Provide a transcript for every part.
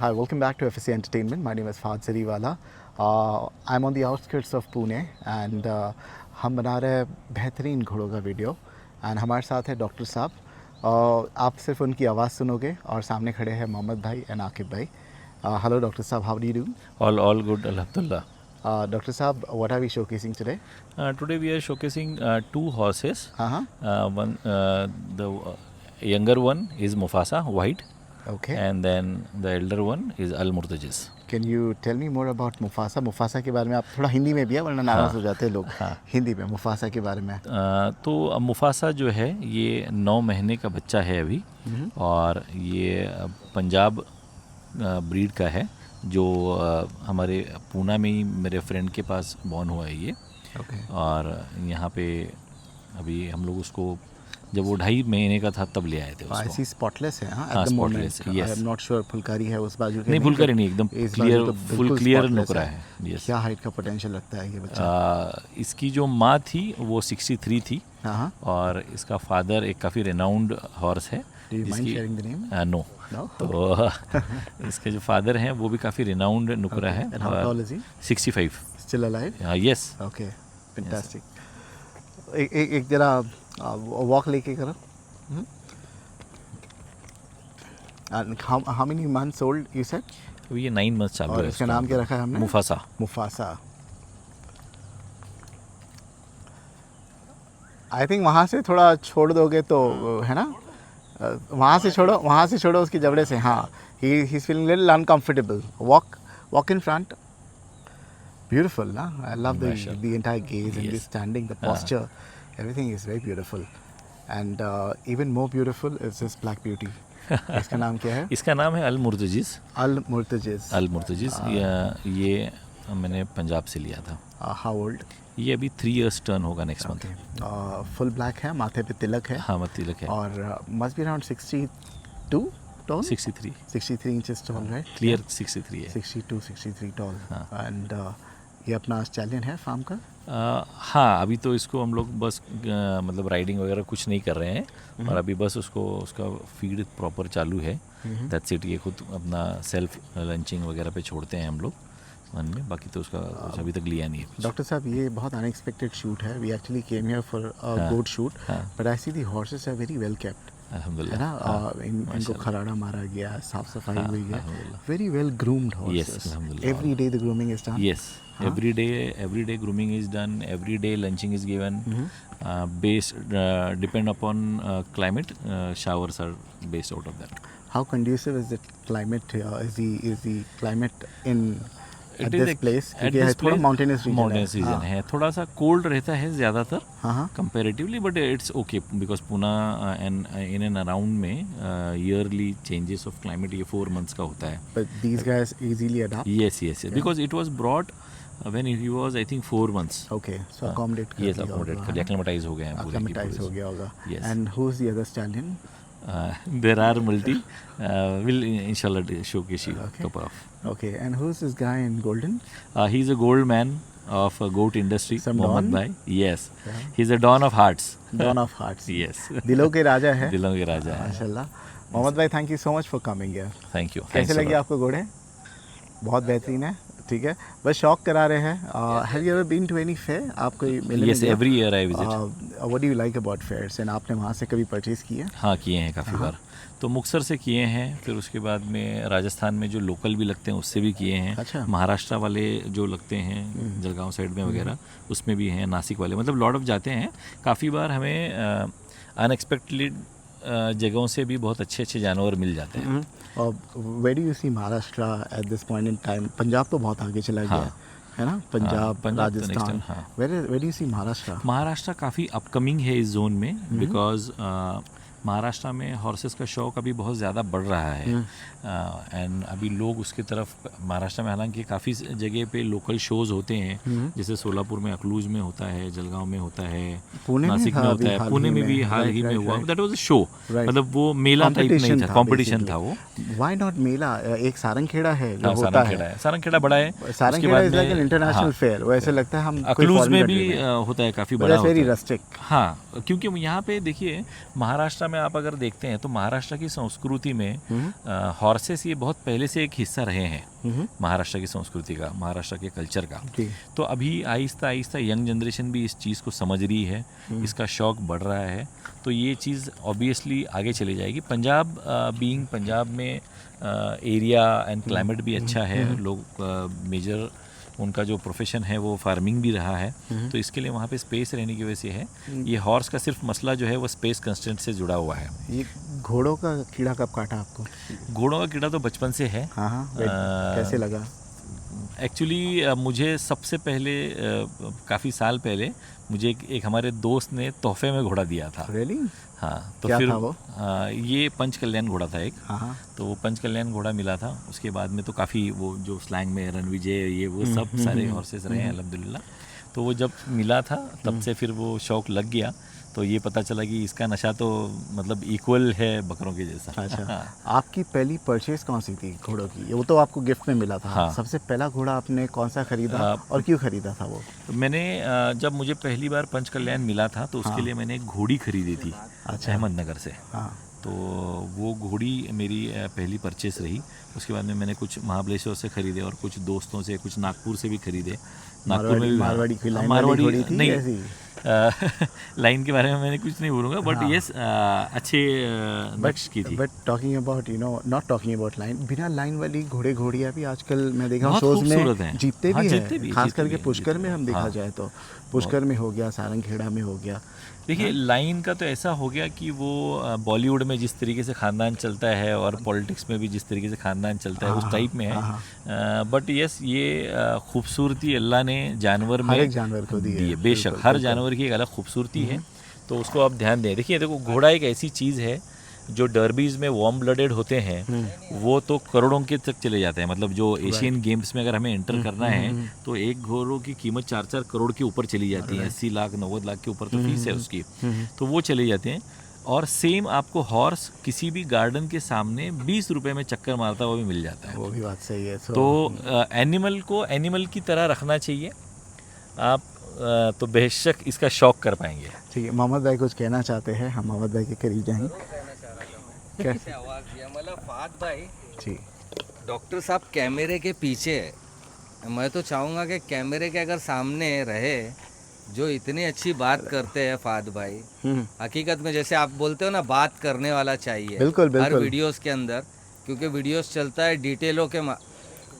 Hi, welcome back to FSC Entertainment. My name is Fahad Sariwala. I'm on the outskirts of Pune and हम बना रहे हैं बेहतरीन घोड़ों का वीडियो एंड हमारे साथ है डॉक्टर साहब। आप सिर्फ उनकी आवाज़ सुनोगे और सामने खड़े हैं मोहम्मद भाई एंड आकिब भाई। हेलो डॉक्टर साहब, how do you do? All good, Alhamdulillah. Dr. Saab, what are we showcasing today? Today we are showcasing two horses. Uh-huh. The younger one is Mufasa, white, Okay. and then the elder one is Al Murtajiz. Can you tell me more about Mufasa? Mufasa के बारे में आप थोड़ा हिंदी में भी है वरना नाराज़ हो जाते हैं लोग। हिंदी में मुफासा के बारे में। तो मुफासा जो है ये 9 महीने का बच्चा है अभी, और ये पंजाब ब्रीड का है जो हमारे पूना में ही मेरे फ्रेंड के पास बॉर्न हुआ है ये। Okay. और यहाँ पे अभी हम लोग उसको जब वो 2.5 महीने का था तब ले आए थे उसको। ऐसी स्पॉटलेस है। हाँ, हाँ, spotless, yes. I am not sure Phulkari है उस बाजू के। नहीं, फुलकारी नहीं, एकदम इस क्लियर, बाजू तो फुल बिल्कुल क्लियर spotless नुकरा है। यस। क्या हाइट का पोटेंशियल लगता है ये बच्चा? इसकी जो माँ थी वो 63 थी, हाँ। और इसका फादर एक काफ़ी रेनाउंड हॉर्स है। Do you mind sharing the name? No. No? तो इसके जो फादर हैं वो भी काफ़ी रेनाउंड नुकरा है। And how tall is he? 65। Still alive? Yes. Okay, fantastic. एक जरा वॉक लेके करो। And how many months old you said? ये 9 मंथ चालू और है। इसका नाम क्या रखा है हमने? मुफासा। मुफासा। आई थिंक वहाँ से थोड़ा छोड़ दोगे तो है ना, वहाँ से छोड़ो उसकी जबड़े से। हाँ, he is feeling little uncomfortable. Walk in front. Beautiful, ना? I love the entire gaze and the standing, the posture, everything is very beautiful. And even more beautiful is this black beauty. इसका नाम क्या है? इसका नाम है अल मुर्तजिज़। अल मुर्तजिज़। अल मुर्तजिज़। ये मैंने पंजाब से लिया था। How old? ये अभी 3 years टर्न होगा नेक्स्ट मंथ। फुल ब्लैक है, माथे पे तिलक है। हाँ, तिलक है। और must be around 62 tall? 63 inches tall, right? Clear 63 है। 63 tall. And ये अपना स्टैलियन है फार्म का? हाँ, अभी तो इसको हम लोग बस मतलब राइडिंग वगैरह कुछ नहीं कर रहे हैं, और अभी बस उसका फीड प्रॉपर चालू है। That's it. ये खुद अपना सेल्फ लंचिंग वगैरह पे छोड़ते हैं हम लोग मन में, बाकी तो उसका कुछ अभी तक लिया नहीं है। डॉक्टर साहब, ये बहुत अनएक्सपेक्टेड शूट है। We actually came here for a goat shoot, but I see the horses are very well kept. अल्हम्दुलिल्लाह। है ना, इनको खराड़ा मारा गया, साफ सफाई हुई है, very well groomed horses. Every day the grooming is done? Yes, every day grooming is done, every day lunching is given. Based depend upon climate, showers are based out of that. How conducive is the climate here? Is the climate in at this place? क्योंकि थोड़ा mountainous region है, थोड़ा सा cold रहता है ज़्यादातर comparatively, but it's okay because Pune and in and around में yearly changes of climate ये 4 months का होता है. But these guys easily adapt? Yes. Because it was brought when he was I think 4 months. Okay, so accommodate कर yes, accommodate कर, acclimatize हो गए हैं पूरे। acclimatize हो गया होगा। Yes. And who's the other stallion? There are multi. Will inshallah showcase you couple of. Okay, and who's this guy in golden? He's a gold man of goat industry. Some Mohammed Don? Bhai. Yes. He's a Don of hearts. Don of hearts. Yes. दिलों के राजा है। दिलों के राजा है। माशाल्लाह। मोहम्मद भाई, thank you so much for coming here. Thank you. कैसे लगे आपको घोड़े? बहुत बेहतरीन है। ठीक है, बस शौक करा रहे हैं। Have you ever been to any fair? आपको मेले Yes, every year I visit. What do you like about fairs? And आपने वहाँ से कभी परचेज किया? हाँ, किए हैं काफ़ी बार। तो मुक्तसर से किए हैं, फिर उसके बाद में राजस्थान में जो लोकल भी लगते हैं उससे भी किए हैं। अच्छा। महाराष्ट्र वाले जो लगते हैं जलगांव साइड में वगैरह उसमें भी हैं, नासिक वाले, मतलब लॉट ऑफ जाते हैं। काफ़ी बार हमें अनएक्सपेक्टेडली जगहों से भी बहुत अच्छे जानवर मिल जाते हैं। और where do you see Maharashtra at this point in time? Punjab तो बहुत आगे चला गया है ना, Punjab Rajasthan. Where do you see Maharashtra? Maharashtra काफ़ी अपकमिंग है इस जोन में, बिकॉज महाराष्ट्र में हॉर्सेस का शौक अभी बहुत ज़्यादा बढ़ रहा है। एंड अभी लोग उसकी तरफ, महाराष्ट्र में हालांकि काफ़ी जगह पे लोकल शोज होते हैं, जैसे सोलापुर में, अकलूज में होता है, जलगांव में होता है, नासिक में होता है, पुणे में भी हाल ही में हुआ। दैट वाज अ शो, मतलब वो मेला टाइप नहीं था, कंपटीशन था वो। व्हाई नॉट मेला? एक सारंगखेड़ा है जो होता है, सारंगखेड़ा बड़ा है, Sarangkheda is like an international fair. वो ऐसे लगता है हम अकलूज में भी होता है, काफ़ी बड़ा वेरी रस्टिक। हाँ, क्योंकि यहाँ पे देखिए महाराष्ट्र में आप अगर देखते हैं तो महाराष्ट्र की संस्कृति में हॉर्सेस ये बहुत पहले से एक हिस्सा रहे हैं महाराष्ट्र की संस्कृति का, महाराष्ट्र के कल्चर का। तो अभी आहिस्ता आहिस्ता यंग जनरेशन भी इस चीज़ को समझ रही है, इसका शौक बढ़ रहा है, तो ये चीज़ ऑब्वियसली आगे चली जाएगी। पंजाब बीइंग पंजाब में एरिया एंड क्लाइमेट भी अच्छा है, लोग मेजर उनका जो प्रोफेशन है वो फार्मिंग भी रहा है, तो इसके लिए वहाँ पे स्पेस रहने की वजह से है। ये हॉर्स का सिर्फ मसला जो है वो स्पेस कंस्टेंट से जुड़ा हुआ है। ये घोड़ों का कीड़ा कब काटा आपको? घोड़ों का कीड़ा तो बचपन से है। हाँ, कैसे लगा? एक्चुअली मुझे सबसे पहले काफ़ी साल पहले मुझे एक हमारे दोस्त ने तोहफे में घोड़ा दिया था। रियली? हाँ, तो क्या फिर था वो? ये पंच कल्याण घोड़ा था एक। हाँ, तो वो पंच कल्याण घोड़ा मिला था। उसके बाद में तो काफ़ी वो जो स्लैंग में रणविजय ये वो सब सारे हॉर्सेस रहे हैं अल्हम्दुलिल्लाह। तो वो जब मिला था तब से फिर वो शौक़ लग गया, तो ये पता चला कि इसका नशा तो मतलब इक्वल है बकरों के जैसा। अच्छा। आपकी पहली परचेज कौन सी थी घोड़ों की? वो तो आपको गिफ्ट में मिला था। हाँ। सबसे पहला घोड़ा आपने कौन सा खरीदा और क्यों खरीदा था वो? मैंने जब मुझे पहली बार पंच कल्याण मिला था तो उसके लिए मैंने एक घोड़ी खरीदी थी अहमदनगर से। हाँ। तो वो घोड़ी मेरी पहली परचेस रही। उसके बाद में मैंने कुछ महाबलेश्वर से खरीदे और कुछ दोस्तों से, कुछ नागपुर से भी खरीदे। नागपुर में भी मारवाड़ी की लाइन वाली घोड़ी थी नहीं ऐसी? लाइन के बारे में मैंने कुछ नहीं बोलूँगा, बट यस अच्छे नक्श की थी। But talking about not talking about line, बिना लाइन वाली घोड़ियाँ भी आजकल मैं देखा हूँ बहुत शोज में खूबसूरत हैं। जीतते हाँ, भी जीतते भी हैं, हैं, खास जीतते करके भी हैं, पुष्कर में हम देखा हाँ। जाए तो पुष्कर में हो गया, सारंगखेड़ा में हो गया। देखिए लाइन का तो ऐसा हो गया कि वो बॉलीवुड में जिस तरीके से ख़ानदान चलता है और पॉलिटिक्स में भी जिस तरीके से ख़ानदान चलता है उस टाइप में है। बट यस ये खूबसूरती अल्लाह ने जानवर में हर एक जानवर को दी है। बेशक हर जानवर की एक अलग खूबसूरती है, तो उसको आप ध्यान दें। देखिए देखो, घोड़ा एक ऐसी चीज़ है जो डर्बीज़ में वार्म ब्लडेड होते हैं वो तो करोड़ों के तक चले जाते हैं। मतलब जो एशियन गेम्स में अगर हमें एंटर करना है तो एक घोड़ों की कीमत 4-4 करोड़ के ऊपर चली जाती है। 80 लाख 90 लाख के ऊपर तो फीस है उसकी, तो वो चले जाते हैं। और सेम आपको हॉर्स किसी भी गार्डन के सामने 20 रुपए में चक्कर मारता हुआ भी मिल जाता है। वो भी बात सही है। तो एनिमल को एनिमल की तरह रखना चाहिए आप, तो बेशक इसका शौक कर पाएंगे। ठीक है, मोहम्मद भाई कुछ कहना चाहते हैं? हम मोहम्मद भाई के करीब जाएंगे। कैसे आवाज़ दिया? मतलब फात भाई जी, डॉक्टर साहब कैमरे के पीछे है। मैं तो चाहूँगा कि कैमरे के अगर सामने रहे, जो इतनी अच्छी बात करते हैं फात भाई, हकीकत में जैसे आप बोलते हो ना, बात करने वाला चाहिए बिल्कुल हर बिल्कुल। वीडियोस के अंदर, क्योंकि वीडियोस चलता है डिटेलों के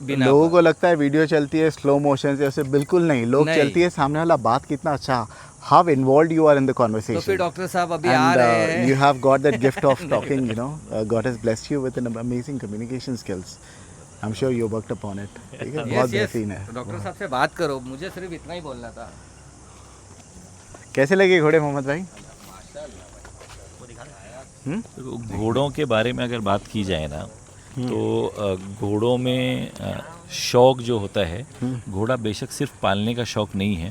बिना लोगों पर। को लगता है वीडियो चलती है स्लो मोशन से, उसे बिल्कुल नहीं। लोग नहीं। चलती है सामने वाला बात कितना अच्छा, how involved you are in the तो फिर conversation. डॉक्टर साहब अभी आ And रहे हैं। you have got that gift of talking, God has blessed you with an amazing communication skills. I'm sure you worked upon it. ठीक है, बहुत Yes, yes, बेहतरीन है। डॉक्टर साहब से बात करो, मुझे सिर्फ इतना ही बोलना था। कैसे लगे घोड़े मोहम्मद भाई? तो घोड़ों के बारे में अगर बात की जाए ना, तो घोड़ों में शौक जो होता है, घोड़ा बेशक सिर्फ पालने का शौक नहीं है।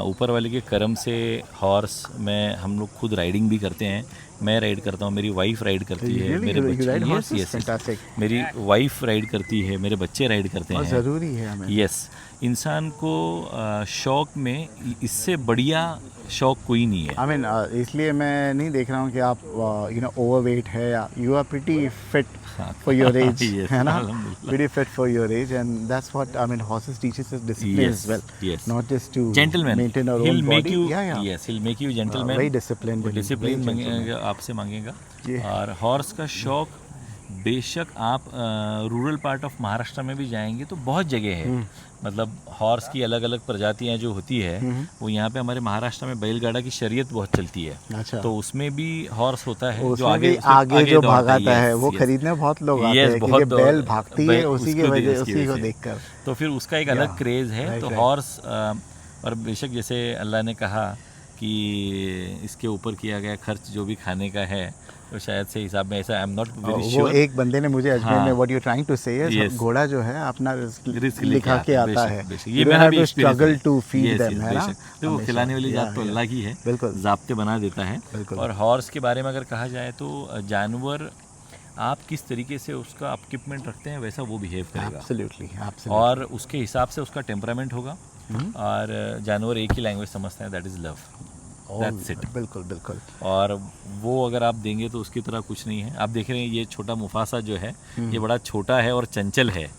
ऊपर वाले के करम से हॉर्स में हम लोग खुद राइडिंग भी करते हैं। मैं राइड करता हूँ, मेरी वाइफ राइड करती है, Really? मेरे You बच्चे ride yes, horses? yes, yes. Fantastic. मेरी वाइफ राइड करती है, मेरे बच्चे राइड करते बहुत हैं। ज़रूरी है हमें। यस, इंसान को शौक में इससे बढ़िया शौक कोई नहीं है। I mean, इसलिए मैं नहीं देख रहा हूँ कि आप ओवरवेट है या you are pretty fit for your age, Yes, है ना? alhamdulillah. Pretty fit for your age, and that's what horses teaches us discipline Yes, as well. yes. Not just to Gentleman, maintain our he'll own make body. you, Yeah. yes, he'll make you gentleman. Very disciplined. and discipline very gentleman. मांगेगा, आपसे मांगेगा। जी। और horse का शौक बेशक आप rural part of Maharashtra में भी जाएंगे तो बहुत जगह है। मतलब हॉर्स की अलग अलग प्रजातियां जो होती है वो यहाँ पे हमारे महाराष्ट्र में बैलगाड़ा की शरीयत बहुत चलती है। अच्छा। तो उसमें भी हॉर्स होता है जो उसमें आगे भी आगे जो दौड़ता भागाता है, yes, वो yes. खरीदने बहुत लोग आते Yes, हैं बहुत क्योंकि बैल भागती है, बैल उसी की उसको वजह उसकी उसी को वजह से। देखकर। तो फिर उसका एक अलग क्रेज़ है। right, तो right. हॉर्स और बेशक जैसे अल्लाह ने कहा कि इसके ऊपर किया गया खर्च जो भी खाने का है, तो शायद से हिसाब में ऐसा, आई एम नॉट वेरी वो श्योर। एक बंदे ने मुझे अजमेर में व्हाट यू ट्राइंग टू से Yes. घोड़ा जो है अपना रिस्क लिखा के आता बेशक, है। बेशक। You ये don't मेरा have भी to experience struggle to feed them, है ना? तो वो हमेशा। खिलाने वाली जात Yeah, तो yeah. अल्लाह की है, बिल्कुल। ज़ाब्ते बना देता है। बिल्कुल। और हॉर्स के बारे में अगर कहा जाए तो जानवर आप किस तरीके से उसका अपकिपमेंट रखते हैं वैसा वो बिहेव करेगा। Absolutely, absolutely. और उसके हिसाब से उसका टेम्परामेंट होगा। और जानवर एक ही लैंग्वेज समझते हैं, that is love. That's it. बिल्कुल बिल्कुल। और वो अगर आप देंगे तो उसकी तरह कुछ नहीं है। आप देख रहे हैं ये छोटा मुफासा जो है ये बड़ा छोटा है और चंचल है,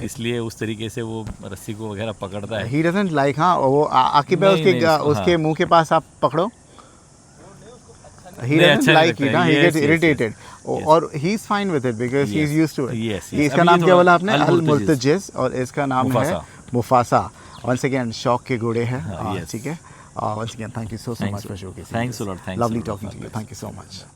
इसलिए उस तरीके से वो रस्सी को वगैरह पकड़ता है। ही डजंट लाइक, हाँ वो आकिब है नहीं, उसके नहीं, उसको- उसके हाँ। मुंह के पास आप पकड़ो, he नहीं, doesn't अच्छा नहीं like लगता it, है। हाँ, he Yes, gets yes, irritated. yes. और he is fine with it because he is Yes. used to it. Yes, yes. ये इसका अभी नाम ये क्या थोड़ा बोला आपने? अल-मुर्तजिज़। अल-मुर्तजिज़, और इसका नाम है मुफासा। मुफासा। Once again शौक के घोड़े हैं, हाँ, yes. ठीक है। Once again thank you so Thanks. much for showcasing Thanks this. a lot. Thanks a Lovely lot, talking to you. Fabrice. Thank you so much.